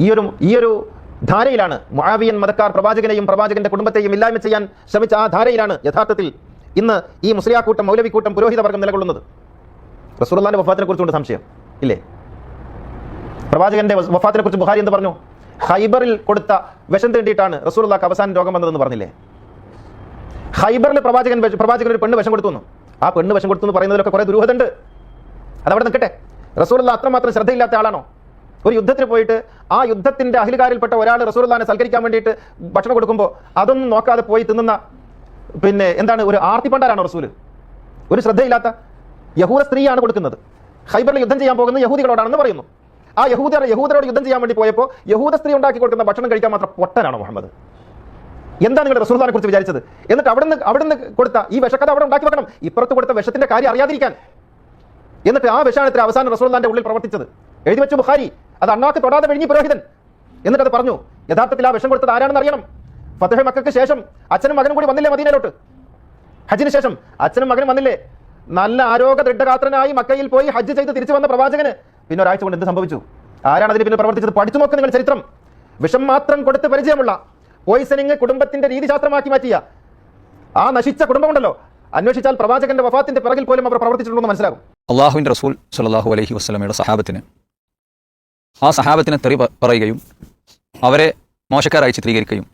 ഈ ഒരു ധാരയിലാണ് മുആവിയൻ മതക്കാർ പ്രവാചകനെയും പ്രവാചകന്റെ കുടുംബത്തെയും ഇല്ലായ്മ ചെയ്യാൻ ശ്രമിച്ച ആ ധാരയിലാണ് യഥാർത്ഥത്തിൽ ഇന്ന് ഈ മുസ്ലിയാക്കൂട്ടം, മൗലവിക്കൂട്ടം, പുരോഹിതവർഗം നിലകൊള്ളുന്നത്. റസൂലുള്ളാഹിന്റെ വഫാത്തിനെ കുറിച്ചുകൊണ്ട് സംശയം ഇല്ലേ? പ്രവാചകന്റെ വഫാത്തിനെ കുറിച്ച് ബുഖാരി എന്ത് പറഞ്ഞു? ഖൈബറിൽ കൊടുത്ത വിഷം തേണ്ടിയിട്ടാണ് റസൂലുള്ളാഹിക്ക് അവസാനം രോഗം വന്നതെന്ന് പറഞ്ഞില്ലേ? ഖൈബറിൽ പ്രവാചകൻ ഒരു പെണ്ണ് വിഷം കൊടുത്തു. ആ പെണ്ണ് വിഷം കൊടുത്തു എന്ന് പറയുന്നതിലൊക്കെ കുറെ ദുരൂഹത ഉണ്ട്. അതവിടെ നിൽക്കട്ടെ. റസൂലുള്ളാഹി അത്രമാത്രം ശ്രദ്ധയില്ലാത്ത ആളാണോ? ഒരു യുദ്ധത്തിന് പോയിട്ട് ആ യുദ്ധത്തിന്റെ അഹ്ലുകാരിൽപ്പെട്ട ഒരാൾ റസൂലുള്ളാഹിനെ സൽക്കരിക്കാൻ വേണ്ടിയിട്ട് ഭക്ഷണം കൊടുക്കുമ്പോൾ അതൊന്നും നോക്കാതെ പോയി തിന്നുന്ന എന്താണ് ഒരു ആർത്തിപ്പണ്ടാരാണോ റസൂല്? ഒരു ശ്രദ്ധയില്ലാത്ത യഹൂദ സ്ത്രീയാണ് കൊടുക്കുന്നത്. ഖൈബറിൽ യുദ്ധം ചെയ്യാൻ പോകുന്നത് യഹൂദികളോടാണെന്ന് പറയുന്നു. ആ യഹൂദരോട് യുദ്ധം ചെയ്യാൻ വേണ്ടി പോയപ്പോൾ യഹൂദ സ്ത്രീ ഉണ്ടാക്കി കൊടുക്കുന്ന ഭക്ഷണം കഴിക്കാൻ മാത്രം പൊട്ടനാണോ മുഹമ്മദ്? എന്താ നിങ്ങൾ റസൂലുള്ളാഹിനെ കുറിച്ച് വിചാരിച്ചത്? എന്നിട്ട് അവിടുന്ന് കൊടുത്ത ഈ വിഷക്കഥ അവിടെ ഉണ്ടാക്കി വെക്കണം, ഇപ്പുറത്ത് കൊടുത്ത വിഷത്തിന്റെ കാര്യം അറിയാതിരിക്കാൻ. എന്നിട്ട് ആ വിഷാണത്തിൽ അവസാനം റസൂലുള്ളാഹിന്റെ ഉള്ളിൽ പ്രവർത്തിച്ചത് എഴുതി വെച്ചു ബുഖാരി. അത് അണ്ണാക്ക് തൊടാതെ വിഴുങ്ങി പുരോഹിതൻ. എന്നിട്ട് അത് പറഞ്ഞു. യഥാർത്ഥത്തിൽ ആ വിഷം കൊടുത്തത് ആരാണെന്ന് അറിയണം. ഫതഹ് മക്കയ്ക്ക് ശേഷം അച്ഛനും മകനും കൂടി വന്നില്ലേ മദീനയിലോട്ട്? ഹജ്ജിന് ശേഷം അച്ഛനും മകനും വന്നില്ലേ? നല്ല ആരോഗ്യ ദൃഢഗാത്രനായി മക്കയിൽ പോയി ഹജ്ജ് ചെയ്ത് തിരിച്ചു വന്ന പ്രവാചകന് പിന്നെ ഒരാഴ്ച കൊണ്ട് എന്ത് സംഭവിച്ചു? ആരാണ് അതിന് പിന്നെ പ്രവർത്തിച്ചത്? പഠിച്ചു നോക്കുക നിങ്ങൾ ചരിത്രം. വിഷം മാത്രം കൊടുത്ത് പരിചയമുള്ള, പോയിസണിങ് കുടുംബത്തിന്റെ രീതിശാസ്ത്രമാക്കി മാറ്റിയ ആ നശിച്ച കുടുംബമുണ്ടല്ലോ, അന്വേഷിച്ചാൽ പ്രവാചകന്റെ വഫാത്തിന്റെ പിറകിൽ പോലും അവർ പ്രവർത്തിച്ചിട്ടുണ്ടെന്ന് മനസ്സിലാകും. അള്ളാഹുവിന്റെ റസൂൽ സ്വല്ലല്ലാഹു അലൈഹി വസല്ലമയുടെ സഹാബത്തിനെ തെറി പറയുകയും അവരെ മോശക്കാരായി ചിത്രീകരിക്കുകയും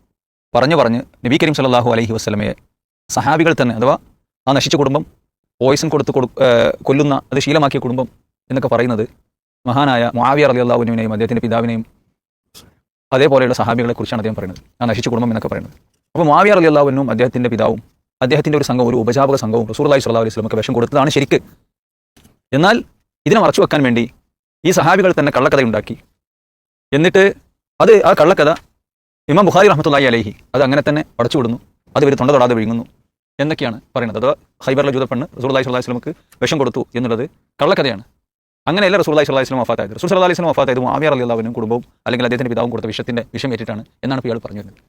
പറഞ്ഞ് നബി കരീം സ്വല്ലല്ലാഹു അലൈഹി വസല്ലമയെ സഹാബികൾ തന്നെ, അഥവാ ആ നശിച്ച കുടുംബം, പോയിസൺ കൊടുത്ത് കൊല്ലുന്ന അത് ശീലമാക്കിയ കുടുംബം എന്നൊക്കെ പറയുന്നത് മഹാനായ മുആവിയ റളിയല്ലാഹു അൻഹുവിനെയും അദ്ദേഹത്തിന്റെ പിതാവിനെയും അതേപോലെയുള്ള സഹാബികളെ കുറിച്ചാണ് അദ്ദേഹം പറയുന്നത്, ആ നശിച്ച കുടുംബം എന്നൊക്കെ പറയുന്നത്. അപ്പോൾ മുആവിയ റളിയല്ലാഹു അൻഹുവും അദ്ദേഹത്തിന്റെ പിതാവും അദ്ദേഹത്തിന്റെ ഒരു സംഘം, ഒരു ഉപജാപക സംഘവും റസൂലുള്ളാഹി സ്വല്ലല്ലാഹു അലൈഹി വസല്ലമക്ക് വിഷം കൊടുത്തതാണ് ശരിക്ക്. എന്നാൽ ഇതിനെ മറച്ചു വെക്കാൻ വേണ്ടി ഈ സഹാബികൾ തന്നെ കള്ളക്കഥയുണ്ടാക്കി. എന്നിട്ട് ആ കള്ളക്കഥ ഇമാം ബുഖാരി റഹ്മത്തുള്ളാഹി അലൈഹി അത് അങ്ങനെ തന്നെ അടച്ചുവിടുന്നു. അത് ഇവർ തൊണ്ട തൊടാതെ വിഴുങ്ങുന്നു എന്നൊക്കെയാണ് പറയുന്നത്. അഥവാ ഖൈബറിലെ ജൂതപ്പെണ്ണ് റസൂലുള്ളാഹി സ്വല്ലല്ലാഹു അലൈഹി വസല്ലമക്ക് വിഷം കൊടുത്തു എന്നുള്ളത് കള്ളക്കഥയാണ്. അങ്ങനെയല്ല റസൂലുള്ളാഹി സ്വല്ലല്ലാഹു അലൈഹി വസല്ലം വഫാത്തായത്. റസൂൽ സ്വല്ലല്ലാഹു അലൈഹി വസല്ലം വഫാത്തായത് മുആവിയ റളിയല്ലാഹു അൻഹു കുടുംബവും അല്ലെങ്കിൽ അദ്ദേഹത്തിന്റെ പിതാവും കൊടുത്ത വിഷം ഏറ്റിട്ടാണ് എന്നാണ് ഇയാൾ പറഞ്ഞു വരുന്നത്.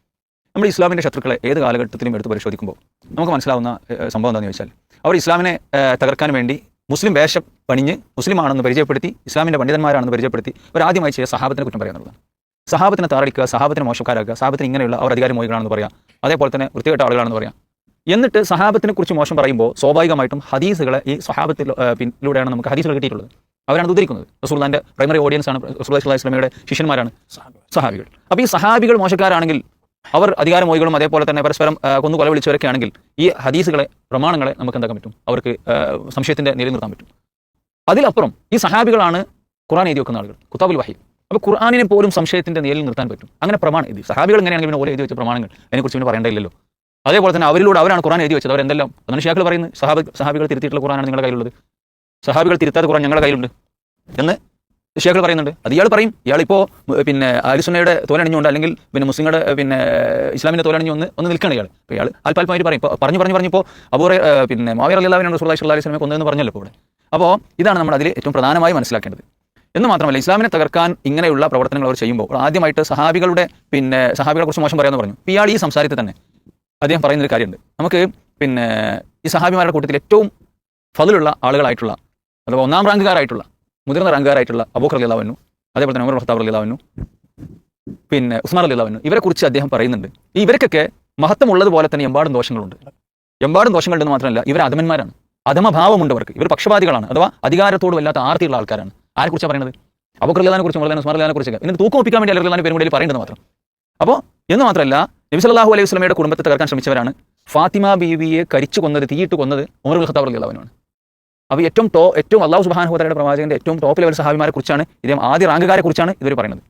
നമ്മൾ ഇസ്ലാമിന്റെ ശത്രുക്കളെ ഏത് കാലഘട്ടത്തിലും എടുത്ത് പരിശോധിക്കുമ്പോൾ നമുക്ക് മനസ്സിലാവുന്ന സംഭവം എന്താണെന്ന് ചോദിച്ചാൽ, അവർ ഇസ്ലാമിനെ തകർക്കാൻ വേണ്ടി മുസ്ലിം വേഷം പണിഞ്ഞ് മുസ്ലിമാണെന്ന് പരിചയപ്പെടുത്തി, ഇസ്ലാമിന്റെ പണ്ഡിതന്മാരാണെന്ന് പരിചയപ്പെടുത്തി ആദ്യമായി ചെയ്ത സഹാബത്തിനെ കുറ്റം പറയാനുള്ളതാണ്. സഹാബത്തിനെ താറടിക്കുക, സഹാബത്തിനെ മോശക്കാരാക്കുക, സഹാബത്തിന് ഇങ്ങനെയുള്ള അവർ അധികാരമോഹികളാണെന്ന് പറയാം, അതേപോലെ തന്നെ വൃത്തികെട്ട ആളുകളാണെന്ന് പറയാം. എന്നിട്ട് സഹാബത്തിനെ കുറിച്ച് മോശം പറയുമ്പോൾ സ്വാഭാവികമായിട്ടും ഹദീസുകളെ ഈ സഹാബത്തിലൂടെയാണ് നമുക്ക് ഹദീസുകൾ കിട്ടിയിട്ടുള്ളത്. അവരാണ് ഉദ്ധരിക്കുന്നത്. റസൂലുള്ളാഹിന്റെ പ്രൈമറി ഓഡിയൻസ് ആണ്, റസൂലുള്ളാഹി സ്വല്ലല്ലാഹു അലൈഹി വസല്ലമയുടെ ശിഷ്യന്മാരാണ് സഹാബികൾ. അപ്പോൾ ഈ സഹാബികൾ മോശക്കാരാണെങ്കിൽ, അവർ അധികാരമോഹികളും അതേപോലെ തന്നെ പരസ്പരം കൊല വിളിച്ചവരൊക്കെ ആണെങ്കിൽ, ഈ ഹദീസുകളെ, പ്രമാണങ്ങളെ നമുക്ക് എന്താക്കാൻ പറ്റും? അവർക്ക് സംശയത്തിന്റെ നില നിർത്താൻ പറ്റും. അതിലപ്പുറം ഈ സഹാബികളാണ് ഖുർആൻ എഴുതി വെക്കുന്ന ആളുകൾ, കുതാബുൽ വഹി. അപ്പോൾ ഖുർആനിനെ പോലും സംശയത്തിന്റെ നിലയിൽ നിർത്താൻ പറ്റും. അങ്ങനെ പ്രമാണം എഴുതി സഹാബികൾ എങ്ങനെയാണെങ്കിൽ പിന്നെ ഓരോ എഴുതി വെച്ച പ്രമാണങ്ങൾ അതിനെക്കുറിച്ച് പിന്നെ പറയേണ്ടതില്ലല്ലോ. അതേപോലെ തന്നെ അവരാണ് ഖുർആൻ എഴുതി വെച്ചത്. അവരെന്തെല്ലാം അതാണ് ഷിയാക്കൾ പറയുന്നത്, സഹാബികൾ തിരുത്തിയിട്ടുള്ള ഖുർആനാണ് നിങ്ങളുടെ കയ്യിലുള്ളത്, സഹാബികൾ തിരുത്താത്ത ഖുർആൻ ഞങ്ങളുടെ കയ്യിലുണ്ട് എന്ന് ഷിയാക്കൾ പറയുന്നുണ്ട്. അത് ഇയാൾ പറയും. ഇയാളിപ്പോൾ പിന്നെ അഹ്ലുസുന്നയുടെ തോലണിഞ്ഞുകൊണ്ട്, അല്ലെങ്കിൽ പിന്നെ മുസ്ലിങ്ങളുടെ ഇസ്ലാമിന്റെ തോലണിഞ്ഞു ഒന്ന് നിൽക്കുകയാണ് ഇയാൾ. അപ്പോൾ ഇയാൾ അല്പാൽപ്പമായിട്ട് പറയും. പറഞ്ഞപ്പോൾ പിന്നെ മുആവിയ റളിയല്ലാഹു അൻഹു റസൂലുള്ളാഹി സ്വല്ലല്ലാഹു അലൈഹി വസല്ലമയെ കൊന്നതെന്ന് പറഞ്ഞല്ലോ ഇപ്പോൾ ഇവിടെ. അപ്പോൾ ഇതാണ് നമ്മൾ അതിൽ ഏറ്റവും പ്രധാനമായി മനസ്സിലാക്കേണ്ടത്. എന്ന് മാത്രമല്ല, ഇസ്ലാമിനെ തകർക്കാൻ ഇങ്ങനെയുള്ള പ്രവർത്തനങ്ങൾ അവർ ചെയ്യുമ്പോൾ ആദ്യമായിട്ട് സഹാബികളെ കുറിച്ച് മോശം പറയാമെന്ന് പറഞ്ഞു. ഇയാൾ ഈ സംസാരത്തിൽ തന്നെ അദ്ദേഹം പറയുന്നൊരു കാര്യമുണ്ട്. നമുക്ക് പിന്നെ ഈ സഹാബിമാരുടെ കൂട്ടത്തിൽ ഏറ്റവും ഫضലുള്ള ആളുകളായിട്ടുള്ള, അഥവാ ഒന്നാം റാങ്കുകാരായിട്ടുള്ള, മുതിർന്ന റാങ്കുകാരായിട്ടുള്ള അബൂബക്കർ റളിയല്ലാഹു അൻഹു, അതേപോലെ തന്നെ ഉമർ ഖത്താബ് റളിയല്ലാഹു അൻഹു, പിന്നെ ഉസ്മാൻ റളിയല്ലാഹു അൻഹു, ഇവരെ കുറിച്ച് അദ്ദേഹം പറയുന്നുണ്ട്. ഇവർക്കൊക്കെ മഹത്വം ഉള്ളതുപോലെ തന്നെ എമ്പാടും ദോഷങ്ങളുണ്ട്. എമ്പാടും ദോഷങ്ങളുണ്ടെന്ന് മാത്രമല്ല, ഇവർ അധമന്മാരാണ്, അധമഭാവമുണ്ട് അവർക്ക്. ഇവർ പക്ഷപാതികളാണ്, അഥവാ അധികാരത്തോട് വല്ലാത്ത ആർത്തിയുള്ള ആൾക്കാരാണ്. ആരെക്കുറിച്ചാണ് പറയുന്നത്? അബൂബക്കർ റളിയല്ലാഹു അൻഹു കുറിച്ച്, ഉസ്മാൻ റളിയല്ലാഹു അൻഹു കുറിച്ചൊക്കെ ഇതിന് തൂക്കം ഒപ്പിക്കാൻ വേണ്ടി അലി റളിയല്ലാഹു പേരും കൂടി പറയേണ്ടത് മാത്രം. അപ്പോൾ എന്ന് മാത്രമല്ല, നബി സല്ലല്ലാഹു അലൈഹി വസല്ലമയുടെ കുടുംബത്തെ തകർക്കാൻ ശ്രമിച്ചവരാണ്. ഫാത്തിമ ബീവിയെ കരിച്ചു കൊന്നത്, തീയിട്ട് കൊന്നത് ഉമർ ഖത്താബ് റളിയല്ലാഹു അൻഹു ആണ്. അപ്പോൾ ഏറ്റവും അല്ലാഹു സുബ്ഹാനഹു വ തആലയുടെ പ്രവാചകന്റെ ഏറ്റവും ടോപ്പ് ലെവൽ സഹാബിമാരെ കുറിച്ചാണ്, ഇദ്ദേഹം ആദ്യ റാങ്കുകാരെ കുറിച്ചാണ് ഇവർ പറയുന്നത്.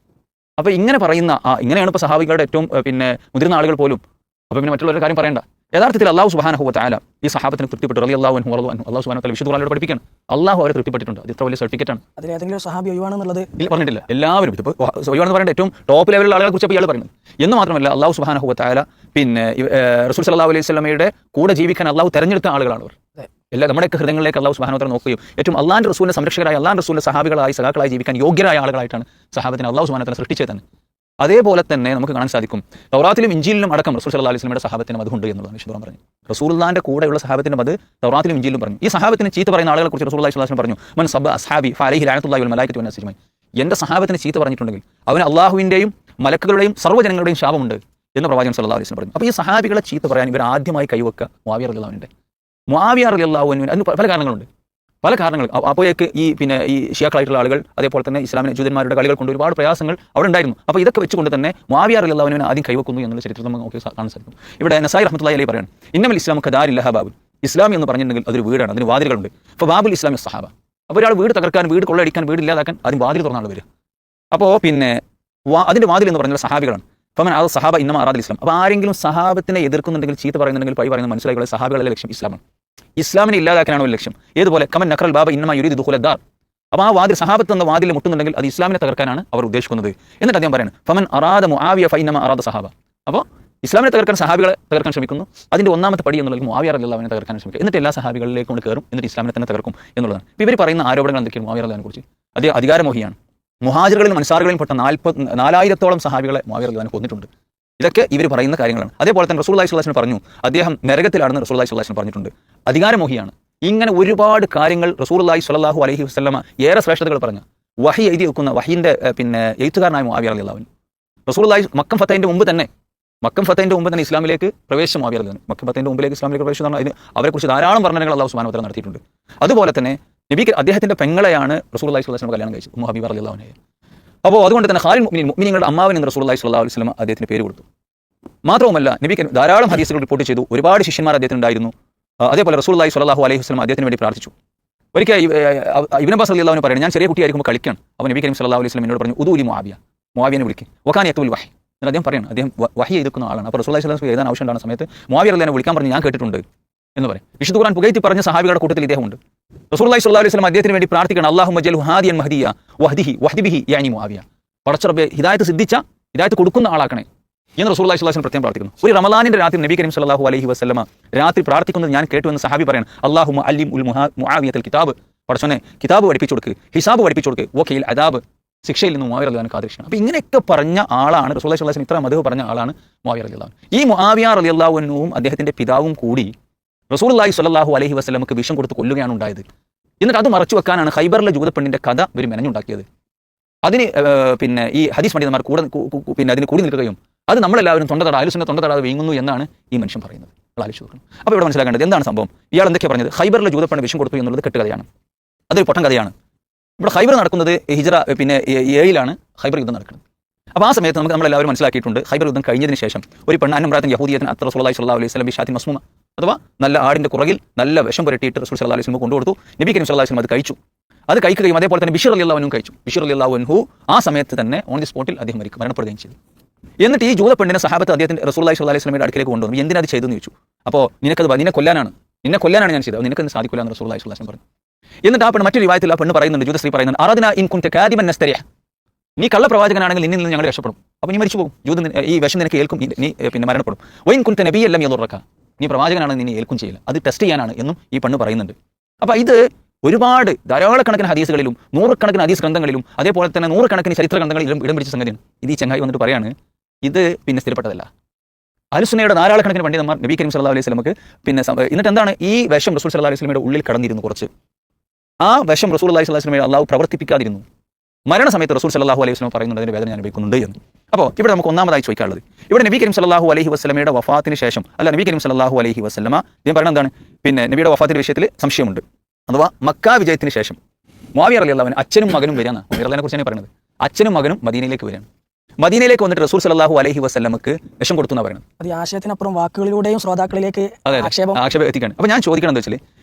അപ്പോൾ ഇങ്ങനെ പറയുന്ന ഇങ്ങനെയാണ് ഇപ്പോൾ സഹാബികളുടെ ഏറ്റവും പിന്നെ മുതിർന്ന ആളുകൾ പോലും. അപ്പോൾ പിന്നെ മറ്റുള്ളവരുടെ കാര്യം പറയണ്ട. യഥാർത്ഥത്തിൽ അല്ലാഹു സുബ്ഹാനഹു വ തആല ഈ സഹാബത്തിനെ തൃപ്തിപ്പെട്ടു. റളിയല്ലാഹു അൻഹു വറളു അൻഹു. അല്ലാഹു സുബ്ഹാനഹു വ തആല വിശുദ്ധ ഖുർആനിലൂടെ പഠിപ്പിക്കുകയാണ്, അല്ലാഹു അവരെ തൃപ്തിപ്പെട്ടിട്ടുണ്ട്. അത് ഇത്ര വലിയ സർട്ടിഫിക്കറ്റ് ആണ്. അതിൽ ഏതെങ്കിലും സഹാബി ഒഴിവാണെന്നുള്ളത് പറഞ്ഞിട്ടില്ല. എല്ലാവരും ഇപ്പോൾ ഒഴിവാണെന്ന് പറയേണ്ട ഏറ്റവും ടോപ്പ് ലെവലിലുള്ള ആളുകളെ കുറിച്ച് ഇയാൾ പറയുന്നത്. എന്ന് മാത്രമല്ല, അല്ലാഹു സുബ്ഹാനഹു വ തആല പിന്നെ റസൂൽ സല്ലല്ലാഹു അലൈഹി വസല്ലമയുടെ കൂടെ ജീവിക്കാൻ അല്ലാഹു തെരഞ്ഞെടുത്ത ആളുകളാണ് അവർ. നമ്മുടെയൊക്കെ ഹൃദയങ്ങളിലേക്ക് അല്ലാഹു സുബ്ഹാനഹു വ തആല നോക്കുകയും ഏറ്റവും അല്ലാഹുവിന്റെ റസൂലിന്റെ സംരക്ഷകരായ, അല്ലാഹുവിന്റെ റസൂലിന്റെ സഹാബികളായി, സഖാക്കളായി ജീവിക്കാൻ യോഗ്യരായ ആളുകളായിട്ടാണ് സഹാബത്തിനെ അല്ലാഹു സുബ്ഹാനഹു വ തആല സൃഷ്ടിച്ചത് തന്നെ. അതേപോലെ തന്നെ നമുക്ക് കാണാൻ സാധിക്കും, തൗറാത്തിലും ഇഞ്ചീലിലും അടക്കം റസൂൽ സല്ലല്ലാഹു അലൈഹി വസല്ലമയുടെ സഹാബത്തിന് മദ്ഹുണ്ട് എന്നുള്ളതാണ് വിശുദ്ധ ഖുർആൻ പറഞ്ഞു. റസൂലുള്ളാഹിന്റെ കൂടെയുള്ള സഹാബത്തിന്റെ മദ് തൗറാത്തിലും ഇഞ്ചീലിലും പറഞ്ഞു. ഈ സഹാബത്തിന് ചീത്ത പറയുന്ന ആളുകളെ കുറിച്ച് റസൂലുള്ളാഹി സ്വല്ലല്ലാഹു അലൈഹി വസല്ലം പറഞ്ഞു, മൻ സബ്ബ അസ്ഹാബി ഫഅലൈഹി ലഅനത്തുല്ലാഹി വൽ മലായികത്തി വൻ നാസ് അജ്മഈൻ. എൻ്റെ സഹാബത്തിനെ ചീത്ത പറഞ്ഞിട്ടുണ്ടെങ്കിൽ അവന് അള്ളാഹുവിൻ്റെയും മലക്കുകളുടെയും സർവ്വജനങ്ങളുടെയും ശാപമുണ്ട് എന്ന് പ്രവാചകൻ സല്ലല്ലാഹു അലൈഹി വസല്ലം പറഞ്ഞു. അപ്പോൾ ഈ സഹാബികളെ ചീത്ത പറയാൻ ഇവർ ആദ്യമായി കൈവക്കുക മുആവിയ റളിയല്ലാഹു അൻഹുവിൻ്റെ. മുആവിയ റളിയല്ലാഹു അൻഹു അതിന് പല കാരണങ്ങളുണ്ട്. പല കാരണങ്ങൾ. അപ്പോഴേക്ക് ഈ ഷിയാക്കളായിട്ടുള്ള ആളുകൾ അതേപോലെ തന്നെ ഇസ്ലാമിലെ ജൂതന്മാരുടെ കളികൾ കൊണ്ട് ഒരുപാട് പ്രയാസങ്ങൾ അവിടെ ഉണ്ടായിരുന്നു. അപ്പോൾ ഇതൊക്കെ വെച്ചുകൊണ്ട് തന്നെ മുആവിയ റളിയല്ലാഹു അൻഹുവിനെ ആദ്യം കൈവക്കുന്നു എന്നുള്ള ചരിത്രം നമുക്ക് കാണാൻ സാധിക്കും. ഇവിടെ നസായി റഹ്മത്തുള്ളാഹി അലൈഹി പറയാണ്, ഇന്നമൽ ഇസ്ലാമു കദാരില്ലഹ ബാബുൻ. ഇസ്ലാം എന്ന് പറഞ്ഞിട്ടുണ്ടെങ്കിൽ അതൊരു വീടാണ്, അതിന് വാതിലുകളുണ്ട്. അപ്പോൾ ബാബുൽ ഇസ്ലാമി സഹാബ. അപ്പോൾ ഒരാൾ വീട് തകർക്കാൻ, വീട് കൊള്ളയടിക്കാൻ, വീട് ഇല്ലാതാക്കാൻ അതിന് വാതിൽ തുറന്നാണ് വരിക. അപ്പോൾ അതിൻ്റെ വാതിൽ എന്ന് പറഞ്ഞാൽ സഹാബികളാണ്. അപ്പം അത് സഹാബ ഇന്നമ അറാദൽ ഇസ്ലാം. അപ്പോൾ ആരെങ്കിലും സഹാബത്തിനെ എതിർക്കുന്നുണ്ടെങ്കിൽ, ചീത്ത പറയുന്നുണ്ടെങ്കിൽ, പഴി പറയുന്നത് മനസ്സിലാക്കിയുള്ള സഹാബികളുടെ ലക്ഷ്യം ഇസ്ലാമാണ്. ഇസ്ലാമിനെ ഇല്ലാതാക്കാനാണ് ഒരു ലക്ഷ്യം. ഏതുപോലെ കമൻ നഖറൽ ബാബ ഇന്നമ യുരീദു ദുഖുല ദാർ. അപ്പോൾ ആ വാതിൽ സഹാബത്ത് എന്ന വാതിൽ മുട്ടുന്നുണ്ടെങ്കിൽ അത് ഇസ്ലാമിനെ തകർക്കാനാണ് അവർ ഉദ്ദേശിക്കുന്നത്. എന്നിട്ട് അദ്ദേഹം പറയുന്നത് ഫമൻ അറാദ മുആവിയ ഫഇന്നമ അറാദ സഹാബ. അപ്പോൾ ഇസ്ലാമിനെ തകർക്കാൻ സഹാബികളെ തകർക്കാൻ ശ്രമിക്കുന്നു. അതിൻ്റെ ഒന്നാമത്തെ പടി എന്നുള്ളത് മുആവിയ റളിയല്ലാഹു അൻഹുവിനെ തകർക്കാൻ ശ്രമിക്കുക. എന്നിട്ട് എല്ലാ സഹാബികളിലേക്കും കൊണ്ട് കയറും, എന്നിട്ട് ഇസ്ലാമിനെ തന്നെ തകർക്കും എന്നുള്ളതാണ്. ഇപ്പോൾ ഇവർ പറയുന്ന ആരോപണങ്ങൾ എന്തൊക്കെയാണ് മുആവിയ റളിയല്ലാഹു അൻഹുവിനെ കുറിച്ച്? അദ്ദേഹം അധികാരമോഹിയാണ്. മുഹാജിറുകളിലും അൻസാറുകളിലും പെട്ട 4000-ഓളം സഹാബികളെ മുആവിയ റളിയല്ലാഹു അൻഹു കൊന്നിട്ടുണ്ട്. ഇതൊക്കെ ഇവർ പറയുന്ന കാര്യങ്ങളാണ്. അതേപോലെ തന്നെ റസൂലുള്ളാഹി സ്വല്ലല്ലാഹു അലൈഹി വസല്ലം പറഞ്ഞു അദ്ദേഹം നരകത്തിലാണെന്ന് റസൂലുള്ളാഹി സ്വല്ലല്ലാഹു അലൈഹി വസല്ലം പറഞ്ഞിട്ടുണ്ട്. അധികാരമോഹിയാണ്. ഇങ്ങനെ ഒരുപാട് കാര്യങ്ങൾ റസൂലുള്ളാഹി സ്വല്ലല്ലാഹു അലൈഹി വസല്ലമ ഏറെ ശ്രേഷ്ഠതകൾ പറഞ്ഞു. വഹി എഴുതി വെക്കുന്ന വഹിൻ്റെ എഴുത്തുകാരനായ മുആവിയ റളിയല്ലാഹു അൻഹു. റസൂലുള്ളാഹി മക്കം ഫതഹിൻ്റെ മുമ്പ് തന്നെ ഇസ്ലാമിലേക്ക് പ്രവേശിച്ച മുആവിയ റളിയല്ലാഹു അൻഹു. മക്കം ഫതഹിൻ്റെ മുമ്പിലേക്ക് ഇസ്ലാമിലേക്ക് പ്രവേശിച്ചതാണ്. അവരെക്കുറിച്ച് ധാരാളം വർണ്ണനകൾ അല്ലാഹു സുബ്ഹാനഹു വ തആല നടത്തിയിട്ടുണ്ട്. അതുപോലെ തന്നെ അദ്ദേഹത്തിൻ്റെ പെങ്ങളെയാണ് റസൂലുള്ളാഹി സ്വല്ലല്ലാഹു അലൈഹി വസല്ലം കല്യാണം കഴിച്ചത്, ഉമ്മു ഹബീബ റളിയല്ലാഹു അൻഹ. അപ്പോൾ അതുകൊണ്ട് തന്നെ ഖാലിൽ മുഅ്മിനീങ്ങളുടെ അമ്മാവൻ എന്ന് റസൂലുള്ളാഹി സ്വല്ലല്ലാഹു അലൈഹി വസല്ലം അദ്ദേഹത്തിന് പേര് കൊടുത്തു. മാത്രവുമല്ല നബിക്ക് ധാരാളം ഹദീസുകൾ റിപ്പോർട്ട് ചെയ്തു. ഒരുപാട് ശിഷ്യന്മാർ അദ്ദേഹത്തിന് ഉണ്ടായിരുന്നു. അതേപോലെ റസൂലുള്ളാഹി സ്വല്ലല്ലാഹു അലൈഹി വസല്ലം അദ്ദേഹത്തിന് വേണ്ടി പ്രാർത്ഥിച്ചു. ഒരിക്കൽ ഇബ്നു അബ്ബാസ് റളിയല്ലാഹു അൻഹു പറയുന്നത്, ഞാൻ ചെറിയ കുട്ടിയായിരിക്കുമ്പോൾ കളിക്കാൻ അപ്പോൾ നബി കരീം സ്വല്ലല്ലാഹു അലൈഹി വസല്ലം എന്നോട് പറഞ്ഞു ഉദൂലി മുആവിയനെ വിളിക്കും വകാന യക്തുൽ വഹി. എന്നിട്ട് അദ്ദേഹം പറയണം അദ്ദേഹം വഹി എഴുതുന്ന ആളാണ്. അപ്പോൾ റസൂലുള്ളാഹി സ്വല്ലല്ലാഹു അലൈഹി വസല്ലം എഴുതാൻ ആവശ്യമുണ്ടാകുന്ന സമയത്ത് മുആവിയ റളിയല്ലാഹു അൻഹു വിളിക്കാൻ പറഞ്ഞ് ഞാൻ കേട്ടിട്ടുണ്ട് എന്ന് പറയും. വിശുദ്ധ ഖുർആൻ പുകഴ്ത്തി പറഞ്ഞ സഹാബികളുടെ കൂട്ടത്തിൽ ഇദ്ദേഹമുണ്ട്. റസൂലുള്ളാഹി സ്വല്ലല്ലാഹു അലൈഹി വസല്ലം അദ്ദേഹത്തിന് വേണ്ടി പ്രാർത്ഥിക്കണം, അല്ലാഹുമ്മ ജൽഹു ഹാദിയൻ മഹ്ദിയ വഹ്ദി ബിഹി യാനി മുആവിയ. പടച്ചറബേ ഹിദായത്ത് കൊടുക്കുന്ന ആളാക്കണേ എന്ന് റസൂലുള്ളാഹി സ്വല്ലല്ലാഹു അലൈഹി വസല്ലം പ്രത്യേകം പ്രാർത്ഥിക്കുന്നു. ഒരു റമളാനിന്റെ രാത്രി നബി കരീം സ്വല്ലല്ലാഹു അലൈഹി വസല്ലമ രാത്രി പ്രാർത്ഥിക്കുന്നത് ഞാൻ കേട്ടു എന്ന് സഹാബി പറയണം, അല്ലാഹുമ്മ അല്ലിം ഉൽ മുആവിയത്തുൽ കിതാബ്. പടച്ചോനെ കിതാബ് പഠിപ്പിച്ചു കൊടുക്ക്, ഹിസാബ് പഠിപ്പിച്ചു കൊടുക്ക്, വഖീൽ അദാബ്, ശിക്ഷയിൽ നിന്ന് മുആവിയ റളിയല്ലാഹു അൻഹു കാദിരിക്കണം. അപ്പോൾ ഇങ്ങനെയൊക്കെ പറഞ്ഞ ആളാണ് റസൂലുള്ളാഹി സ്വല്ലല്ലാഹു അലൈഹി വസല്ലം, ഇത്ര മദ്ഹ് പറഞ്ഞ ആളാണ് മുആവിയ റളിയല്ലാഹു അൻഹു. ഈ മുആവിയ റളിയല്ലാഹു അൻഹുവും അദ്ദേഹത്തിന്റെ പിതാവും കൂടി റസൂലുള്ളാഹി സ്വല്ലല്ലാഹു അലൈഹി വസല്ലമക്ക് വിഷം കൊടുത്ത് കൊല്ലുകയാണ് ഉണ്ടായത്. എന്നിട്ട് അത് മറച്ചു വെക്കാനാണ് ഖൈബറിലെ ജൂതപ്പെണ്ണിന്റെ കഥ ഇവർ മെനഞ്ഞുണ്ടാക്കിയത്. അതിന് ഈ ഹദീസ് പണ്ഡിതന്മാർ അതിന് കൂടി നിൽക്കുകയും അത് നമ്മളെല്ലാവരും തൊണ്ടതടാതെ വീങ്ങുന്നു എന്നാണ് ഈ മനുഷ്യൻ പറയുന്നത്. ആലോചിച്ച് നോക്കണം. അപ്പോൾ ഇവിടെ മനസ്സിലാക്കേണ്ടത് എന്താണ് സംഭവം? ഇയാൾ എന്തൊക്കെയാണ് പറഞ്ഞത്? ഖൈബറിലെ ജൂതപ്പെണ്ണ് വിഷം കൊടുത്തു എന്നുള്ളത് കെട്ടുകഥയാണ്, അതൊരു പൊട്ടൻ കഥയാണ്. ഇവിടെ ഖൈബർ നടക്കുന്നത് ഹിജ്റ 7 ഖൈബർ യുദ്ധം നടക്കുന്നത്. അപ്പോൾ ആ സമയത്ത് നമ്മളെല്ലാവരും മനസ്സിലാക്കിയിട്ടുണ്ട്, ഖൈബർ യുദ്ധം കഴിഞ്ഞതിന് ശേഷം ഒരു പെണ്ണ് അന്നംറാത്തിൻ യഹൂദിയത്തിന് അത്ര റസൂലുള്ളാഹി സ്വല്ലല്ലാഹു അലൈഹി വസല്ലം ബിശാത്തിൻ മസ്മൂമ, അഥവാ നല്ല ആടിന്റെ പുറകിൽ നല്ല വിഷം പുരട്ടിയിട്ട് റസൂൽ സ്വല്ലല്ലാഹു അലൈഹി വസല്ലം കൊണ്ടുകൊടുത്തു. നബി കരീം സ്വല്ലല്ലാഹു അലൈഹി വസല്ലം അത് കഴിച്ചു. അത് കഴിക്കുകയും അതേപോലെ തന്നെ ബിശ്ർ റളിയല്ലാഹു അൻഹു കഴിച്ചു. ബിശ്ർ റളിയല്ലാഹു അൻഹു ആ സമയത്ത് തന്നെ ഓൺ ദി സ്പോട്ടിൽ അദ്ദേഹം മരണപ്പെടുകയും ചെയ്തു. എന്നിട്ട് ഈ ജൂതപ്പെണ്ണിനെ സഹാബത്ത് അദ്ദേഹത്തിന്റെ റസൂലുള്ളാഹി സ്വല്ലല്ലാഹു അലൈഹി വസല്ലമയുടെ അടുക്കലേക്ക് കൊണ്ടുവന്നു. എന്തിനാ അത് ചെയ്തെന്ന് ചോദിച്ചു. അപ്പോൾ നിന്നെ കൊല്ലാനാണ് ഞാൻ ചെയ്തത്, നിനക്കത് സാധിക്കില്ല എന്ന് റസൂലുള്ളാഹി സ്വല്ലല്ലാഹു അലൈഹി വസല്ലം പറഞ്ഞു. എന്നിട്ട് ആ പെണ്ണ് മറ്റൊരു റിവായത്തിൽ ആ പെണ്ണ് പറയുന്നുണ്ട്, ജൂതസ്ത്രീ പറയുന്നുണ്ട്, അറദ്നാ ഇൻ കുൻത കാദിബൻ നസ്തരിഹ, നീ കള്ളപ്രവാചകനാണെങ്കിൽ നിന്നിൽ നിന്ന് ഞങ്ങൾ രക്ഷപ്പെടും, അപ്പോൾ നീ മരിച്ചു പോകും, ഈ വിഷം നിനക്ക് ഏൽക്കും, നീ മരണപ്പെടും. വൈൻ കുൻത നബിയല്ലം യദുറക, നീ പ്രവാചകനാണെങ്കിൽ നിന്നെ ഏൽക്കും ചെയ്യില്ല, അത് ടെസ്റ്റ് ചെയ്യാനാണ് എന്നും ഈ പെണ്ണ് പറയുന്നുണ്ട്. അപ്പോൾ ഇത് ഒരുപാട് ധാരാളക്കണക്കിന് ഹദീസുകളിലും 100 ഹദീസ് ഗ്രന്ഥങ്ങളിലും അതേപോലെ തന്നെ 100 ചരിത്ര ഗ്രന്ഥങ്ങളിലും ഇടം പിടിച്ച സംഗതിയാണ്. ഇത് ഈ ചങ്ങായി വന്നിട്ട് പറയാണ് ഇത് സ്ഥിരപ്പെട്ടതല്ല. അഹ്ലുസുന്നയുടെ ധാരാളക്കണക്കിന് പണ്ഡിതന്മാർ നബി കരീം സ്വല്ലല്ലാഹു അലൈഹി വസല്ലമക്ക് എന്നിട്ട് എന്താണ് ഈ വിഷം റസൂൽ സ്വല്ലല്ലാഹു അലൈഹി വസല്ലമയുടെ ഉള്ളിൽ കടന്നിരുന്നു കുറച്ച്. ആ വിഷം റസൂലുള്ളാഹി സ്വല്ലല്ലാഹു അലൈഹി വസല്ലമയെ അല്ലാഹു പ്രവർത്തിപ്പിക്കാതിരുന്നു. മരണസമയത്ത് റസൂൽ സ്വല്ലല്ലാഹു അലൈഹി വസല്ലം പറയുന്നുണ്ട് അതിന്റെ വേദന ഞാൻ അനുഭവിക്കുന്നുണ്ട് എന്ന്. അപ്പോൾ ഇവിടെ നമുക്ക് ഒന്നാമതായി ചോദിക്കാനുള്ളത്, ഇവിടെ നബി കരീം സ്വല്ലല്ലാഹു അലൈഹി വസല്ലമയുടെ വഫാത്തിന് ശേഷം നബി കരീം സ്വല്ലല്ലാഹു അലൈഹി വസല്ലമ ഇതിന് പറയുന്നത് എന്താണ്? നബിയുടെ വഫാത്തിന്റെ വിഷയത്തിൽ സംശയമുണ്ട്. അഥവാ മക്ക വിജയത്തിന് ശേഷം മുആവിയ റളിയല്ലാഹു അൻഹു അച്ഛനും മകനും വരികയാണ്. മുആവിയ റളിയല്ലാഹുവിനെ കുറിച്ചാണ് പറയുന്നത്. അച്ഛനും മകനും മദീനയിലേക്ക് വരികയാണ്. മദീനയിലേക്ക് വന്നിട്ട് റസൂൽ സ്വല്ലല്ലാഹു അലൈഹി വസല്ലമക്ക് വിഷം കൊടുത്തു എന്നാണ് പറയുന്നത്. അത് ആശയത്തിനപ്പുറം വാക്കുകളിലൂടെയും ശ്രോതാക്കളിലേക്ക് ആക്ഷേപം എത്തിക്കാണ്. അപ്പോൾ ഞാൻ ചോദിക്കണം എന്താ വെച്ചാൽ,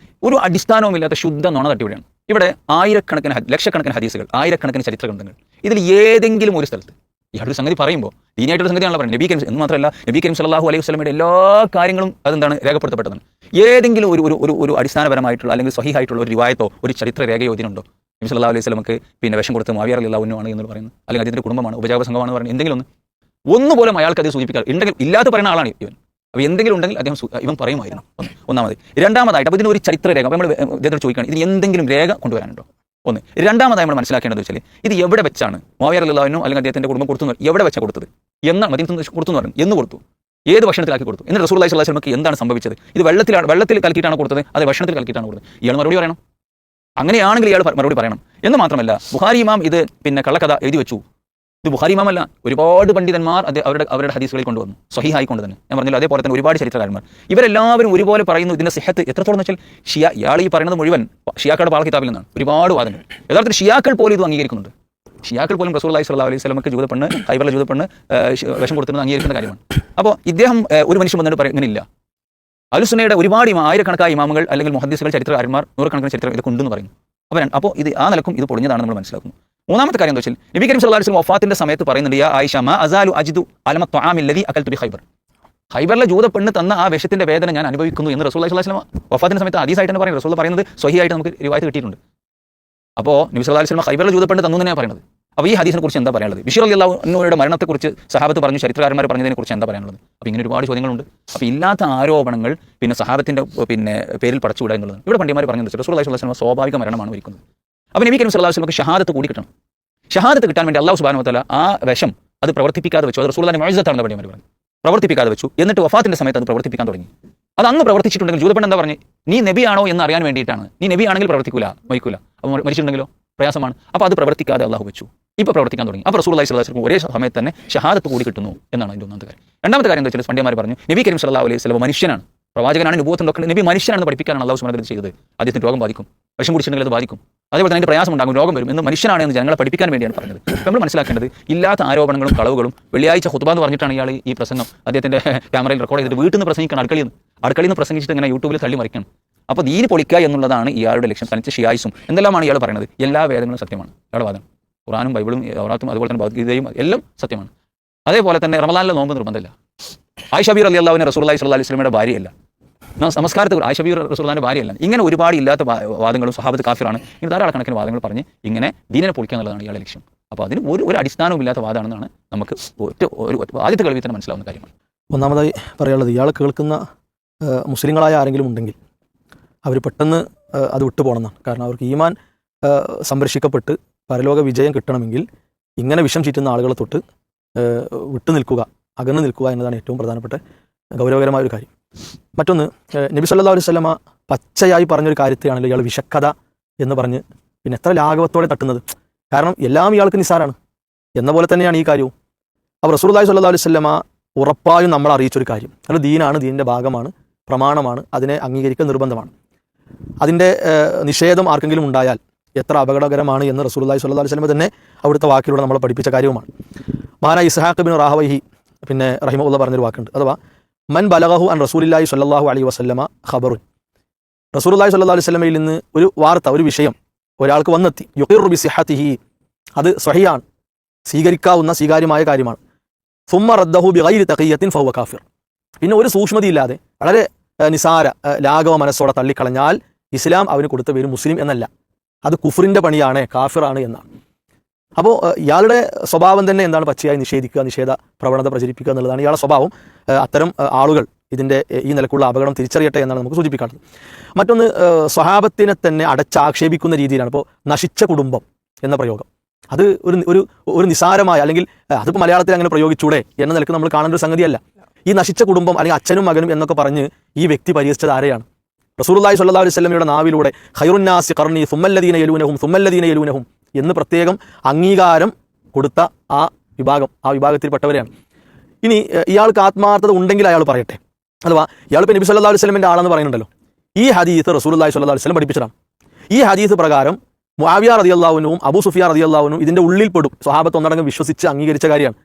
ഒരു അടിസ്ഥാനവുമില്ലാത്ത ശുദ്ധ നുണ തട്ടിവിടെയാണ്. ഇവിടെ ലക്ഷക്കണക്കിന് ഹദീസുകൾ, ആയിരക്കണക്കിന് ചരിത്ര ഗ്രന്ഥങ്ങൾ, ഇതിൽ ഏതെങ്കിലും ഒരു സ്ഥലത്ത് ഈ അടുത്ത സംഗതി പറയുമ്പോൾ ദീനിയായിട്ടുള്ള സംഗതിയാണല്ലോ പറയുന്നത്. നബി കരീം എന്ന് മാത്രമല്ല, നബി കരീം സ്വല്ലല്ലാഹു അലൈഹി വസല്ലമയുടെ എല്ലാ കാര്യങ്ങളും അതെന്താണ് രേഖപ്പെടുത്തപ്പെട്ടതാണ്. ഏതെങ്കിലും ഒരു അടിസ്ഥാനപരമായിട്ടുള്ള അല്ലെങ്കിൽ സ്വഹീഹായിട്ടുള്ള ഒരു റിവായത്തോ ഒരു ചരിത്ര രേഖയോ ഇതിനുണ്ടോ? നബി സ്വല്ലല്ലാഹു അലൈഹി വസല്ലമക്ക് വിഷം കൊടുത്ത് മുആവിയ റളിയല്ലാഹു അൻഹു ആണ് എന്ന് പറയുന്നത്, അല്ലെങ്കിൽ അതിന്റെ കുടുംബമാണ്, ഉപജാപ സംഘമാണ് പറയുന്നത്, എന്തെങ്കിലും ഒന്നുപോലും അയാൾക്ക് അത് സൂചിപ്പിക്കാറ് ഉണ്ടെങ്കിൽ, ഇല്ലാത്ത പറയുന്ന ആളാണ് ഇവൻ. അപ്പോൾ എന്തെങ്കിലും ഉണ്ടെങ്കിൽ അദ്ദേഹം ഇവൻ പറയുമായിരുന്നു. ഒന്നാമത്. രണ്ടാമതായിട്ട് അപ്പോൾ ഇതിനൊരു ചരിത്ര രേഖ, അപ്പോൾ നമ്മൾ അദ്ദേഹത്തോട് ചോദിക്കുകയാണ്, ഇതിന് എന്തെങ്കിലും രേഖ കൊണ്ടുവരാനുണ്ടോ? ഒന്ന്. രണ്ടാമതായി നമ്മൾ മനസ്സിലാക്കേണ്ടത് വെച്ചാൽ ഇത് എവിടെ വെച്ചാണ് മുആവിയ റളിയല്ലാഹു അൻഹു അല്ലെങ്കിൽ അദ്ദേഹത്തിന്റെ കുടുംബം കൊടുത്തു, എവിടെ വെച്ചാണ് കൊടുത്തത് എന്നാണ് മദീനത്ത് കൊടുത്തു എന്ന് പറയുന്നത്. എന്ന് കൊടുത്തു, ഏത് ഭക്ഷണത്തിലാക്കി കൊടുത്തു, എന്നിട്ട് റസൂലുള്ളാഹി സ്വല്ലല്ലാഹു അലൈഹി വസല്ലമക്ക് എന്താണ് സംഭവിച്ചത്? ഇത് വെള്ളത്തിൽ കലക്കിയിട്ടാണ് കൊടുത്തത്, അത് ഭക്ഷണത്തിൽ കലക്കിയിട്ടാണ് കൊടുത്തത്? ഇയാൾ മറുപടി പറയണം. അങ്ങനെയാണെങ്കിൽ ഇയാൾ മറുപടി പറയണം. എന്ന് മാത്രമല്ല, ബുഖാരി ഇമാം ഇത് പിന്നെ കള്ളക്കഥ എഴുതി വെച്ചു. ഇത് ബുഖാരി ഇമാമല്ല, ഒരുപാട് പണ്ഡിതന്മാർ അവരുടെ ഹദീസുകളിൽ കൊണ്ടുവന്നു, സ്വഹീഹായി കൊണ്ട് തന്നെ. ഞാൻ പറഞ്ഞില്ല, അതേപോലെ തന്നെ ഒരുപാട് ചരിത്രകാരന്മാർ ഇവരെല്ലാവരും ഒരുപോലെ പറയുന്നു ഇതിന്റെ സിഹത്ത് എത്രത്തോളം വെച്ചാൽ ഇയാൾ ഈ പറയുന്നത് മുഴുവൻ ഷിയാക്കളുടെ പാള കിതാബിൽ നിന്നാണ്. ഒരുപാട് വാദങ്ങൾ യഥാർത്ഥത്തിൽ ഷിയാക്കൾ പോലും ഇത് അംഗീകരിക്കുന്നുണ്ട്. ഷിയാക്കൾ പോലും റസൂലുള്ളാഹി സ്വല്ലല്ലാഹു അലൈഹി വസല്ലമക്ക് ജൂതപ്പെണ്ണ്, ഖൈബറിലെ ജൂതപ്പെണ്ണ് വിഷം കൊടുത്തിരുന്നത് അംഗീകരിക്കുന്ന കാര്യമാണ്. അപ്പോൾ ഇദ്ദേഹം ഒരു മനുഷ്യൻ വന്നിട്ട് പറയുന്നില്ല. അഹ്ലുസുന്നയുടെ ഒരുപാട് ആയിരക്കണക്കായ ഇമാമുകൾ അല്ലെങ്കിൽ മുഹദ്ദിസുകൾ, ചരിത്രകാരന്മാർ, നൂറുകണക്കിന് ചരിത്രം ഇത് കൊണ്ടെന്ന് പറയുന്നു. അപ്പോൾ ഇത് ആ നിലക്കും ഇത് പൊളിഞ്ഞതാണ് നമ്മൾ മനസ്സിലാക്കുന്നു. മൂന്നാമത്തെ കാര്യം എന്താ വെച്ചാൽ, നബി കരീം സല്ലല്ലാഹു അലൈഹി വസല്ലം വഫാത്തിന്റെ സമയത്ത് പറയുന്നുണ്ട്, യാ ആയിഷ മാ അസാലു അജിദു അലമ ത്വആമിൽ ലദി അകൽതു ബി ഖൈബർ. ഖൈബറിലെ ജൂതപ്പെണ്ണ് തന്ന ആ വിഷത്തിന്റെ വേദന ഞാൻ അനുഭവിക്കുന്നു എന്ന് റസൂലുള്ളാഹി സ്വല്ലല്ലാഹു അലൈഹി വസല്ലം വഫാത്തിന്റെ സമയത്ത് ഹദീസായിട്ട് തന്നെ പറയുന്നത്. റസൂൽ പറയുന്നത് സ്വഹീഹായിട്ട് നമുക്ക് റിവായത്ത് കിട്ടിയിട്ടുണ്ട്. അപ്പോൾ നബി സല്ലല്ലാഹു അലൈഹി വസല്ലം ഖൈബറിലെ ജൂതപ്പെണ്ണ് തന്നു തന്നെയാണ് പറയുന്നത്. അപ്പോൾ ഈ ഹദീസിനെ കുറിച്ച് എന്താ പറയാനുള്ളത്? ബിശ്ർ റളിയല്ലാഹു അൻഹുയുടെ മരണത്തെക്കുറിച്ച് സഹാബത്ത് പറഞ്ഞു, ചരിത്രകാരന്മാർ പറഞ്ഞതിനെ കുറിച്ച് എന്താ പറയാനുള്ളത്? അപ്പോൾ ഇങ്ങനെ ഒരുപാട് ചോദ്യങ്ങളുണ്ട്. അപ്പോൾ ഇല്ലാത്ത ആരോപണങ്ങൾ പിന്നെ സഹാബത്തിന്റെ പേരിൽ പടച്ചുവിടുക എന്നുള്ളത് ഇവിടെ പണ്ഡിതന്മാർ പറഞ്ഞു. റസൂലുള്ളാഹി സ്വല്ലല്ലാഹു അലൈഹി വസല്ലം സ്വാഭാവിക മരണമാണ് മരിക്കുന്നത്. അപ്പോൾ നബി കരീം സല്ലല്ലാഹു അലൈഹി വസല്ലം ഷഹാദത്ത് കൂടി കിട്ടണം. ഷഹാദത്ത് കിട്ടാൻ വേണ്ടി അല്ലാഹു സുബ്ഹാനഹു വ തആല ആ വിഷം അത് പ്രവർത്തിപ്പിക്കാതെ വെച്ചു. അത് റസൂലുള്ളാഹിന്റെ മുഅ്ജിസത്താണെന്ന് പണ്ഡിതന്മാർ പറഞ്ഞു. പ്രവർത്തിപ്പിക്കാതെ വെച്ചു. എന്നിട്ട് വഫാത്തിന്റെ സമയത്ത് അത് പ്രവർത്തിപ്പിക്കാൻ തുടങ്ങി. അത് അങ്ങ് പ്രവർത്തിച്ചിട്ടുണ്ടെങ്കിൽ ജൂതപ്പെണ്ണ് എന്താ പറഞ്ഞു? നീ നബിയാണോ എന്ന് അറിയാൻ വേണ്ടിയിട്ടാണ്. നീ നബിയാണെങ്കിൽ പ്രവർത്തിക്കൂല, മരിക്കൂല. അപ്പോൾ മരിച്ചിട്ടുണ്ടെങ്കിലോ പ്രയാസമാണ്. അപ്പോൾ അത് പ്രവർത്തിക്കാതെ അള്ളാഹു വെച്ചു. ഇപ്പോൾ പ്രവർത്തിക്കാൻ തുടങ്ങി. അപ്പോൾ റസൂലുള്ളാഹി സ്വല്ലല്ലാഹു അലൈഹി വസല്ലം ഒരേ സമയത്ത് തന്നെ ഷഹാദത്ത് കൂടി കിട്ടുന്നു എന്നാണ് അതിൻ്റെ ഒന്നാമത്തെ കാര്യം. രണ്ടാമത്തെ കാര്യം എന്താ വെച്ചാൽ, പണ്ഡിതന്മാർ പറഞ്ഞു നബി കരീം സല്ലല്ലാഹു അലൈഹി വസല്ലം മനുഷ്യനാണ്, പ്രവാചകനാണ്, നുബുവത്തുണ്ടൊക്കെ നബി മനുഷ്യനാണെന്ന് പഠിപ്പിക്കാനാണ് അല്ലാഹു സുബ്ഹാനഹു വ തആല ചെയ്തത്. അദ്ദേഹത്തിന് രോഗം ബാധിക്കും, വിഷം കുടിച്ചിട്ടുണ്ടെങ്കിൽ അത് ബാധിക്കും, അതേപോലെ തന്നെ അതിൻ്റെ പ്രയാസം ഉണ്ടാകും, രോഗം വരും എന്ന് മനുഷ്യനാണ് എന്ന് ജനങ്ങളെ പഠിപ്പിക്കാൻ വേണ്ടിയാണ് പറഞ്ഞത്. നമ്മൾ മനസ്സിലാക്കേണ്ടത് ഇല്ലാത്ത ആരോപണങ്ങളും കളവുകളും. വെള്ളിയാഴ്ച ഖുത്ബ എന്ന് പറഞ്ഞിട്ടാണ് ഇയാൾ ഈ പ്രസംഗം അദ്ദേഹത്തിന്റെ ക്യാമറയിൽ റെക്കോർഡ് ചെയ്തിട്ട് വീട്ടിൽ നിന്ന് പ്രസംഗിക്കണം, അടുക്കളയിൽ നിന്ന് പ്രസംഗിച്ചിട്ട് ഇങ്ങനെ യൂട്യൂബിൽ തള്ളി മറിക്കണം. അപ്പോൾ ദീന് പൊളിക്കുക എന്നുള്ളതാണ് ഇയാളുടെ ലക്ഷ്യം. തനിച്ച് ഷിയായിസും എന്തെല്ലാമാണ് ഇയാൾ പറയുന്നത്? എല്ലാ വേദങ്ങളും സത്യമാണ് ഇയാളുടെ വാദം. ഖുറാനും ബൈബിളും ഔറാത്തും അതുപോലെ തന്നെ ഭഗവത്ഗീതയും എല്ലാം സത്യമാണ്. അതേപോലെ തന്നെ റമളാനിലെ നോമ്പ് നിർബന്ധമില്ല. ആയിഷ ബി റളിയല്ലാഹു അൻഹ റസൂലുള്ളാഹി സ്വല്ലല്ലാഹു അലൈഹി വസല്ലമയുടെ ഭാര്യയല്ല. നമസ്കാരത്തിൽ ആയിഷ ബി റസൂലുള്ളാഹിന്റെ ഭാര്യയല്ല. ഇങ്ങനെ ഒരുപാട് ഇല്ലാത്ത വാദങ്ങളും സ്വഹാബത്ത് കാഫിറാണ്, ഇങ്ങനെ ധാരാളക്കണക്കിന് വാദങ്ങൾ പറഞ്ഞ് ഇങ്ങനെ ദീനിനെ പൊളിക്കുക എന്നുള്ളതാണ് ഇയാളുടെ ലക്ഷ്യം. അപ്പോൾ അതിന് ഒരു അടിസ്ഥാനവും ഇല്ലാത്ത വാദമാണെന്നാണ് നമുക്ക് ആദ്യത്തെ കളിവിൽ തന്നെ മനസ്സിലാവുന്ന കാര്യമാണ്. ഒന്നാമതായി പറയാനുള്ളത്, ഇയാൾ കേൾക്കുന്ന മുസ്ലിങ്ങളായ ആരെങ്കിലും ഉണ്ടെങ്കിൽ അവർ പെട്ടെന്ന് അത് വിട്ടുപോകണമെന്നാണ്. കാരണം അവർക്ക് ഈമാൻ സംരക്ഷിക്കപ്പെട്ട് പരലോക വിജയം കിട്ടണമെങ്കിൽ ഇങ്ങനെ വിഷം ചീറ്റുന്ന ആളുകളെ തൊട്ട് വിട്ടു നിൽക്കുക, അകന്നു നിൽക്കുക എന്നതാണ് ഏറ്റവും പ്രധാനപ്പെട്ട ഗൗരവകരമായ ഒരു കാര്യം. മറ്റൊന്ന്, നബി സല്ലല്ലാഹു അലൈഹി വസല്ലമ പച്ചയായി പറഞ്ഞൊരു കാര്യത്തെയാണല്ലോ ഇയാൾ വിഷക്കഥ എന്ന് പറഞ്ഞ് പിന്നെ എത്ര ലാഘവത്തോടെ തട്ടുന്നത്. കാരണം എല്ലാം ഇയാൾക്ക് നിസ്സാരാണ് എന്ന പോലെ തന്നെയാണ് ഈ കാര്യവും. അപ്പോൾ റസൂലുള്ളാഹി സ്വല്ലല്ലാഹു അലൈഹി വസല്ലമ ഉറപ്പായും നമ്മൾ അറിയിച്ചൊരു കാര്യം, അത് ദീനാണ്, ദീനിൻ്റെ ഭാഗമാണ്, പ്രമാണമാണ്, അതിനെ അംഗീകരിക്കുക നിർബന്ധമാണ്. അതിൻ്റെ നിഷേധം ആർക്കെങ്കിലും ഉണ്ടായാൽ എത്ര അപകടകരമാണ് എന്ന് റസൂലുള്ളാഹി സ്വല്ലല്ലാഹു അലൈഹി വസല്ലം തന്നെ അവിടുത്തെ വാക്കിലൂടെ നമ്മളെ പഠിപ്പിച്ച കാര്യവുമാണ്. മഹാനായ ഇസ്ഹാഖ് ബിൻ റാഹവൈഹി പിന്നെ റഹിമഹുല്ലാഹ് പറഞ്ഞൊരു വാക്കുണ്ട്, അഥവാ മൻ ബലഗഹു അൻ റസൂലില്ലാഹി സ്വല്ലല്ലാഹു അലൈഹി വസല്ലമ ഖബറുൻ. റസൂലുള്ളാഹി സ്വല്ലല്ലാഹു അലൈഹി വസല്ലമയിൽ നിന്ന് ഒരു വാർത്ത, ഒരു വിഷയം ഒരാൾക്ക് വന്നെത്തി, യുഖിറു ബിസിഹത്തിഹി, അത് സ്വഹിയാണ്, സ്വീകരിക്കാവുന്ന സ്വീകാര്യമായ കാര്യമാണ്. സുമ്മ റദ്ദഹു ബിഗൈരി തഖിയ്യത്തിൻ ഫഹുവ കാഫിർ. പിന്നെ ഒരു സൂക്ഷ്മതയില്ലാതെ വളരെ നിസാര ലാഘവ മനസ്സോടെ തള്ളിക്കളഞ്ഞാൽ ഇസ്ലാം അവന് കൊടുത്ത പേര് മുസ്ലിം എന്നല്ല, അത് കുഫറിൻ്റെ പണിയാണ്, കാഫിറാണ് എന്നാണ്. അപ്പോൾ ഇയാളുടെ സ്വഭാവം തന്നെ എന്താണ്? പച്ചയായി നിഷേധിക്കുക, നിഷേധ പ്രവണത പ്രചരിപ്പിക്കുക എന്നുള്ളതാണ് ഇയാളുടെ സ്വഭാവം. അത്തരം ആളുകൾ ഇതിൻ്റെ ഈ നിലക്കുള്ള അപകടം തിരിച്ചറിയട്ടെ എന്നാണ് നമുക്ക് സൂചിപ്പിക്കാറുള്ളത്. മറ്റൊന്ന്, സ്വഹാബത്തിനെ തന്നെ അടച്ചാക്ഷേപിക്കുന്ന രീതിയിലാണ്. ഇപ്പോൾ നശിച്ച കുടുംബം എന്ന പ്രയോഗം, അത് ഒരു നിസാരമായ, അല്ലെങ്കിൽ അതിപ്പോൾ മലയാളത്തിൽ അങ്ങനെ പ്രയോഗിച്ചൂടെ എന്ന നിലക്ക് നമ്മൾ കാണേണ്ട ഒരു സംഗതിയല്ല. ഈ നശിച്ച കുടുംബം അല്ലെങ്കിൽ അച്ഛനും മകനും എന്നൊക്കെ പറഞ്ഞ് ഈ വ്യക്തി പരിഹസിച്ചത് ആരെയാണ്? റസൂലുള്ളാഹി സ്വല്ലല്ലാഹു അലൈഹി വസല്ലമയുടെ നാവിലൂടെ ഖൈറുന്നാസി ഖർനി സുമ്മല്ലദീന യലൂനഹും സുമ്മല്ലദീന യലൂനഹും എന്ന് പ്രത്യേകം അംഗീകാരം കൊടുത്ത ആ വിഭാഗത്തിൽപ്പെട്ടവരെയാണ്. ഇനി ഇയാൾക്ക് ആത്മാർത്ഥത ഉണ്ടെങ്കിൽ അയാൾ പറയട്ടെ, അഥവാ ഇയാളിപ്പോൾ നബി സല്ലല്ലാഹു അലൈഹി വസല്ലമയുടെ ആളെന്ന് പറയുന്നുണ്ടല്ലോ. ഈ ഹദീസ് റസൂലുള്ളാഹി സ്വല്ലല്ലാഹു അലൈഹി വസല്ലം പഠിപ്പിച്ചതാണ്. ഈ ഹദീസ് പ്രകാരം മുആവിയ റളിയല്ലാഹു അൻഹുവും അബൂ സുഫിയാൻ റളിയല്ലാഹു അൻഹുവും ഇതിൻ്റെ ഉള്ളിൽപ്പെടും, സ്വഹാബത്ത് ഒന്നടങ്കം വിശ്വസിച്ച് അംഗീകരിച്ച കാര്യമാണ്.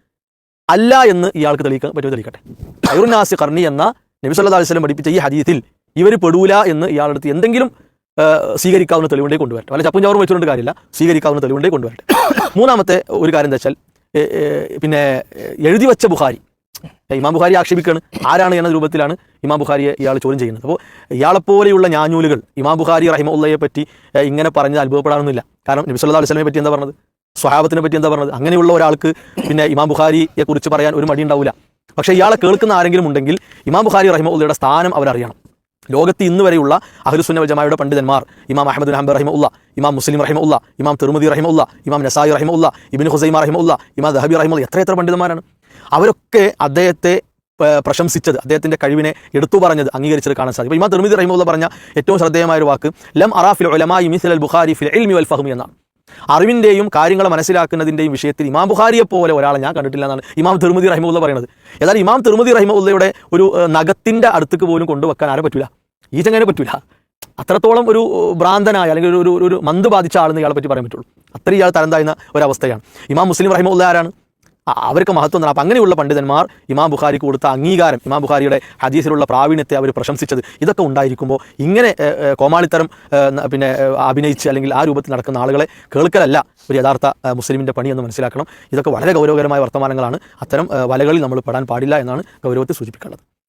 അല്ല എന്ന് ഇയാൾക്ക് തെളിയിക്കാൻ പറ്റുമോ? തെളിയിക്കട്ടെ. ഖൈറുന്നാസി ഖർനി എന്ന നബി സല്ലല്ലാഹു അലൈഹി വസല്ലം പഠിപ്പിച്ച ഈ ഹദീസിൽ ഇവർ പെടൂല എന്ന് ഇയാളുടെ അടുത്ത് എന്തെങ്കിലും സ്വീകരിക്കാവുന്ന തെളിവുണ്ടേ കൊണ്ടുവരട്ടെ. വല്ല ചപ്പും ചവറും വെച്ചുകൊണ്ട് കാര്യമില്ല, സ്വീകരിക്കാവുന്ന തെളിവുണ്ടേ കൊണ്ടുവരട്ടെ. മൂന്നാമത്തെ ഒരു കാര്യം എന്താ വെച്ചാൽ, പിന്നെ എഴുതി വെച്ച ബുഖാരി, ഇമാം ബുഖാരി ആക്ഷേപിക്കുകയാണ്. ആരാണ് എന്ന രൂപത്തിലാണ് ഇമാം ബുഖാരിയെ ഇയാൾ ചോദ്യം ചെയ്യുന്നത്. അപ്പോൾ ഇയാളെപ്പോലെയുള്ള ഞാഞ്ഞൂലുകൾ ഇമാം ബുഖാരി റഹിമഹുള്ളയെ പറ്റി ഇങ്ങനെ പറഞ്ഞത് അത്ഭുതപ്പെടാനൊന്നുമില്ല. കാരണം നബി സല്ലല്ലാഹു അലൈഹി വസല്ലമയെ പറ്റി എന്താ പറഞ്ഞത്? സ്വഹാബത്തിനെ പറ്റി എന്താ പറഞ്ഞത്? അങ്ങനെയുള്ള ഒരാൾക്ക് പിന്നെ ഇമാം ബുഖാരിയെ കുറിച്ച് പറയാൻ ഒരു മടി ഉണ്ടാവില്ല. പക്ഷേ ഇയാളെ കേൾക്കുന്ന ആരെങ്കിലും ഉണ്ടെങ്കിൽ ഇമാം ബുഖാരി റഹിമഹുള്ളയുടെ സ്ഥാനം അവരറിയണം. ലോകത്ത് ഇന്ന് വരെയുള്ള അഹ്ലുസുന്ന വൽ ജമാഅയുടെ പണ്ഡിതന്മാർ, ഇമാം അഹ്മദ് ബിൻ ഹംബൽ റഹിമഹുല്ല, ഇമാം മുസ്ലിം റഹിമഹുല്ല, ഇമാം തിർമിദി റഹിമഹുല്ല, ഇമാം നസായി റഹിമഹുല്ല, ഇബ്നു ഖുസൈമ റഹിമഹുല്ല, ഇമാം ദഹബി റഹിമഹുല്ല, എത്ര പണ്ഡിതന്മാരാണ്. അവരൊക്കെ അദ്ദേഹത്തെ പ്രശംസിച്ചത്, അദ്ദേഹത്തിൻ്റെ കഴിവിനെ എടുത്തു പറഞ്ഞത്, അംഗീകരിച്ചത് കാണാൻ സാധിക്കും. ഇമാം തിർമിദി റഹിമഹുല്ലാഹ് പറഞ്ഞ ഏറ്റവും ശ്രദ്ധേയമായ ഒരു വാക്ക് ലം അറാഫിൽ ഉലമായി മിസ്ൽ അൽ ബുഖാരി ഫിൽ ഇൽമി വൽ ഫഹ്മി എന്നാണ്. അറിവിൻ്റെയും കാര്യങ്ങളെ മനസ്സിലാക്കുന്നതിൻ്റെയും വിഷയത്തിൽ ഇമാം ബുഖാരിയെ പോലെ ഒരാളെ ഞാൻ കണ്ടിട്ടില്ല എന്നാണ് ഇമാം തിർമിദി റഹിമഹുല്ലാഹ് പറയുന്നത്. ഏതായാലും ഇമാം തിർമിദി റഹിമഹുല്ലയുടെ ഒരു നഖത്തിൻ്റെ അടുത്തേക്ക് പോലും കൊണ്ടുവെക്കാൻ ആരെ പറ്റൂല, ഈ ചങ്ങനെ പറ്റൂല. അത്രത്തോളം ഒരു ഭ്രാന്തനായ അല്ലെങ്കിൽ ഒരു മന്ത് ബാധിച്ച ആളെന്ന് ഇയാളെ പറ്റി പറയാൻ പറ്റുള്ളൂ. അത്രയും ഇയാൾ തരം താഴ്ന്ന ഒരവസ്ഥയാണ്. ഇമാം മുസ്ലിം റഹിമഹുല്ലാഹ് ആരാണ്? അവർക്ക് മഹത്വം. അപ്പം അങ്ങനെയുള്ള പണ്ഡിതന്മാർ ഇമാം ബുഖാരിക്ക് കൊടുത്ത അംഗീകാരം, ഇമാം ബുഖാരിയുടെ ഹദീസിലുള്ള പ്രാവീണ്യത്തെ അവർ പ്രശംസിച്ചത്, ഇതൊക്കെ ഉണ്ടായിരിക്കുമ്പോൾ ഇങ്ങനെ കോമാളിത്തരം അഭിനയിച്ച് അല്ലെങ്കിൽ ആ രൂപത്തിൽ നടക്കുന്ന ആളുകളെ കേൾക്കലല്ല ഒരു യഥാർത്ഥ മുസ്ലിമിൻ്റെ പണിയെന്ന് മനസ്സിലാക്കണം. ഇതൊക്കെ വളരെ ഗൗരവകരമായ വർത്തമാനങ്ങളാണ്. അത്തരം വലകളിൽ നമ്മൾ പെടാൻ പാടില്ല എന്നാണ് ഗൗരവത്തെ സൂചിപ്പിക്കേണ്ടത്.